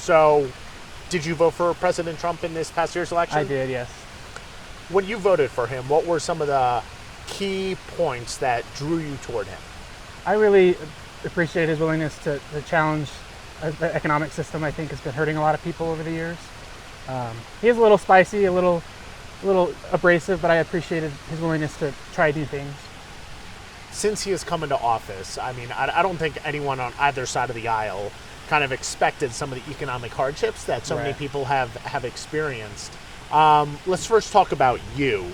So, did you vote for President Trump in this past year's election? I did, yes. When you voted for him, what were some of the key points that drew you toward him? I really appreciate his willingness to challenge the economic system. I think has been hurting a lot of people over the years. He is a little spicy, a little abrasive, but I appreciated his willingness to try new things. Since he has come into office, I mean, I don't think anyone on either side of the aisle kind of expected some of the economic hardships that so many people have experienced. Let's first talk about you.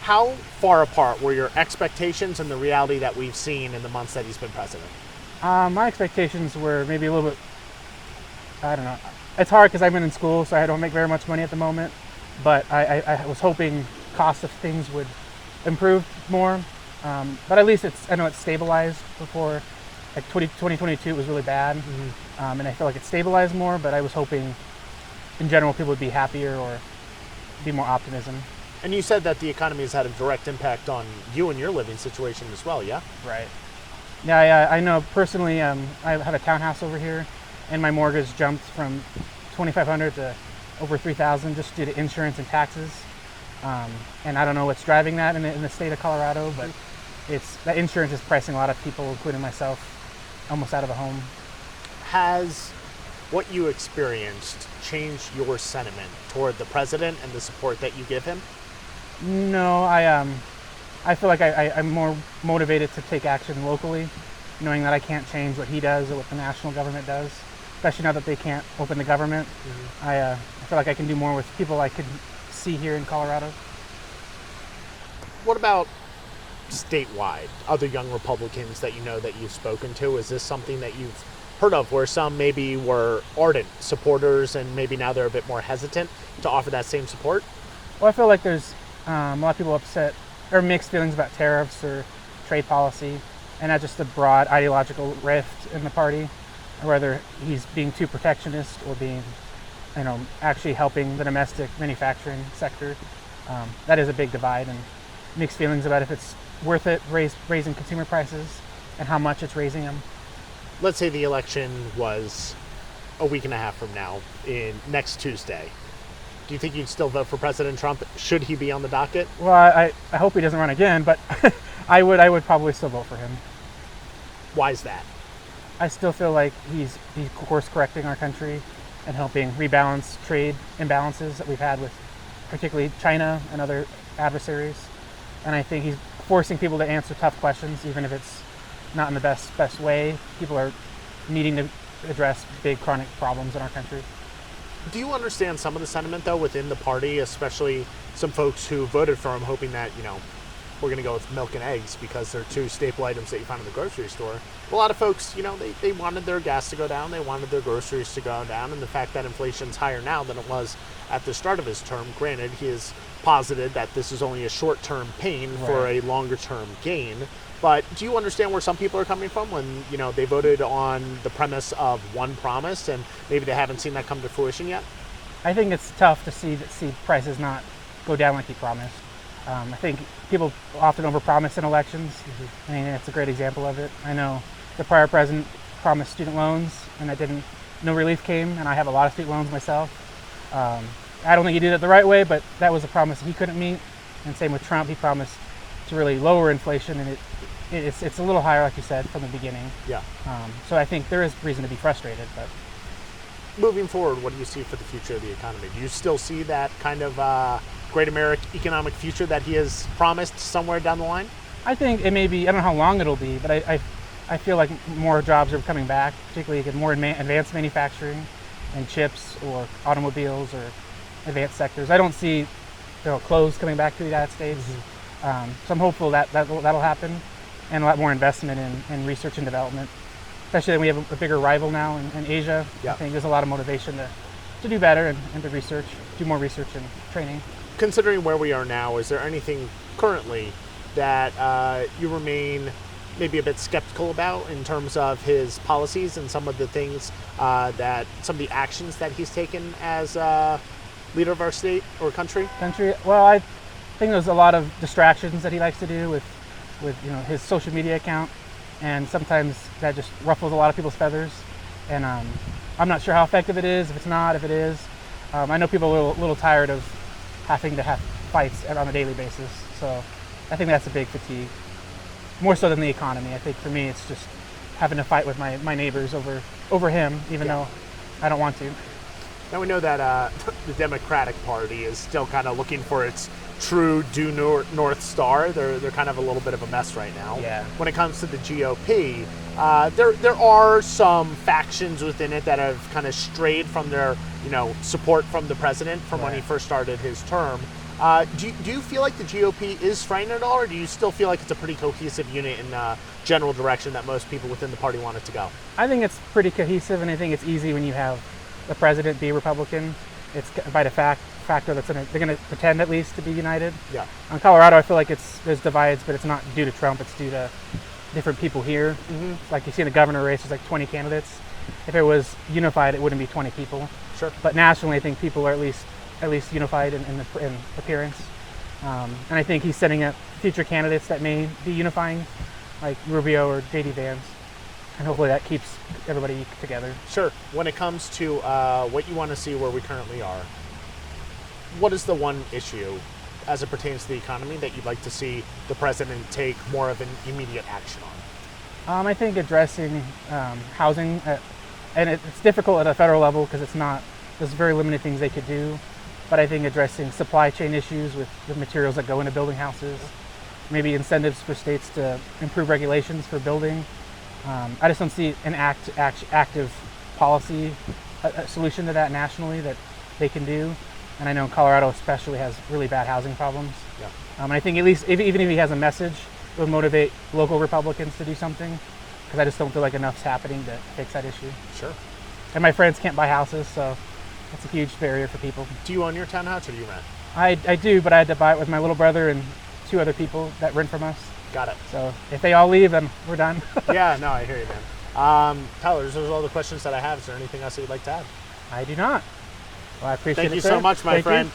How far apart were your expectations and the reality that we've seen in the months that he's been president? My expectations were maybe a little bit, I don't know. It's hard because I'm in school, so I don't make very much money at the moment. But I was hoping cost of things would improve more. But at least I know it's stabilized before. Like 2022 was really bad. Mm-hmm. And I feel like it's stabilized more, but I was hoping in general people would be happier or be more optimism. And you said that the economy has had a direct impact on you and your living situation as well, yeah? Right. Yeah, I know personally, I have a townhouse over here, and my mortgage jumped from $2,500 to over $3,000 just due to insurance and taxes. And I don't know what's driving that in the state of Colorado, but that insurance is pricing a lot of people, including myself, almost out of a home. Has what you experienced changed your sentiment toward the president and the support that you give him? No, I feel like I'm more motivated to take action locally, knowing that I can't change what he does or what the national government does, especially now that they can't open the government. Mm-hmm. I feel like I can do more with people I could see here in Colorado. What about statewide, other young Republicans that you know that you've spoken to? Is this something that you've heard of where some maybe were ardent supporters and maybe now they're a bit more hesitant to offer that same support? Well, I feel like there's a lot of people upset or mixed feelings about tariffs or trade policy, and not just a broad ideological rift in the party, or whether he's being too protectionist or being, actually helping the domestic manufacturing sector. That is a big divide, and mixed feelings about if it's worth it raising consumer prices and how much it's raising them. Let's say the election was a week and a half from now, next Tuesday. Do you think you'd still vote for President Trump? Should he be on the docket? Well, I hope he doesn't run again, but I would probably still vote for him. Why is that? I still feel like he's course correcting our country and helping rebalance trade imbalances that we've had with particularly China and other adversaries. And I think he's forcing people to answer tough questions, even if it's not in the best way. People are needing to address big chronic problems in our country. Do you understand some of the sentiment, though, within the party, especially some folks who voted for him hoping that, we're going to go with milk and eggs because they're two staple items that you find in the grocery store? A lot of folks, they wanted their gas to go down, they wanted their groceries to go down, and the fact that inflation's higher now than it was at the start of his term, granted, he has posited that this is only a short-term pain for a longer-term gain. But do you understand where some people are coming from when, they voted on the premise of one promise and maybe they haven't seen that come to fruition yet? I think it's tough to see prices not go down like he promised. I think people often overpromise in elections. Mm-hmm. I mean, it's a great example of it. I know the prior president promised student loans and no relief came, and I have a lot of student loans myself. I don't think he did it the right way, but that was a promise he couldn't meet. And same with Trump, he promised to really lower inflation, and it's a little higher, like you said, from the beginning. Yeah. So I think there is reason to be frustrated. But moving forward, what do you see for the future of the economy? Do you still see that kind of great American economic future that he has promised somewhere down the line? I think it may be. I don't know how long it'll be, but I feel like more jobs are coming back, particularly more advanced manufacturing and chips or automobiles or advanced sectors. I don't see clothes coming back to the United States. Mm-hmm. So I'm hopeful that'll happen, and a lot more investment in research and development, especially when we have a bigger rival now in Asia. Yeah. I think there's a lot of motivation to do better and to research, do more research and training. Considering where we are now, is there anything currently that you remain maybe a bit skeptical about in terms of his policies and some of the things some of the actions that he's taken as leader of our state or country? Well, I think there's a lot of distractions that he likes to do with his social media account, and sometimes that just ruffles a lot of people's feathers. And I'm not sure how effective it is. If it's not, if it is, I know people are a little tired of having to have fights on a daily basis. So I think that's a big fatigue, more so than the economy. I think for me, it's just having to fight with my neighbors over him, even though I don't want to. Now we know that the Democratic Party is still kind of looking for its true due North Star. They're kind of a little bit of a mess right now. Yeah. When it comes to the GOP, there are some factions within it that have kind of strayed from their support from the president from when he first started his term. Do you feel like the GOP is frightened at all, or do you still feel like it's a pretty cohesive unit in the general direction that most people within the party want it to go? I think it's pretty cohesive, and I think it's easy when you have the president be Republican. It's by the factor that's they're going to pretend at least to be united. Yeah. On Colorado, I feel like there's divides, but it's not due to Trump. It's due to different people here. Mm-hmm. Like you see in the governor race, there's like 20 candidates. If it was unified, it wouldn't be 20 people. Sure. But nationally, I think people are at least unified in appearance. And I think he's setting up future candidates that may be unifying, like Rubio or J.D. Vance. And hopefully that keeps everybody together. Sure. When it comes to what you want to see where we currently are, what is the one issue as it pertains to the economy that you'd like to see the president take more of an immediate action on? I think addressing housing, and it's difficult at a federal level because there's very limited things they could do. But I think addressing supply chain issues with the materials that go into building houses, maybe incentives for states to improve regulations for building. I just don't see an active policy a solution to that nationally that they can do. And I know Colorado especially has really bad housing problems. Yeah. And I think at least even if he has a message, it would motivate local Republicans to do something, because I just don't feel like enough's happening to fix that issue. Sure. And my friends can't buy houses, so that's a huge barrier for people. Do you own your townhouse or do you rent? I do, but I had to buy it with my little brother and 2 other people that rent from us. Got it. So if they all leave, then we're done. Yeah, no, I hear you, man. Tyler, those are all the questions that I have. Is there anything else that you'd like to add? I do not. Well, I appreciate it. Thank you sir. so much, my Thank friend. you.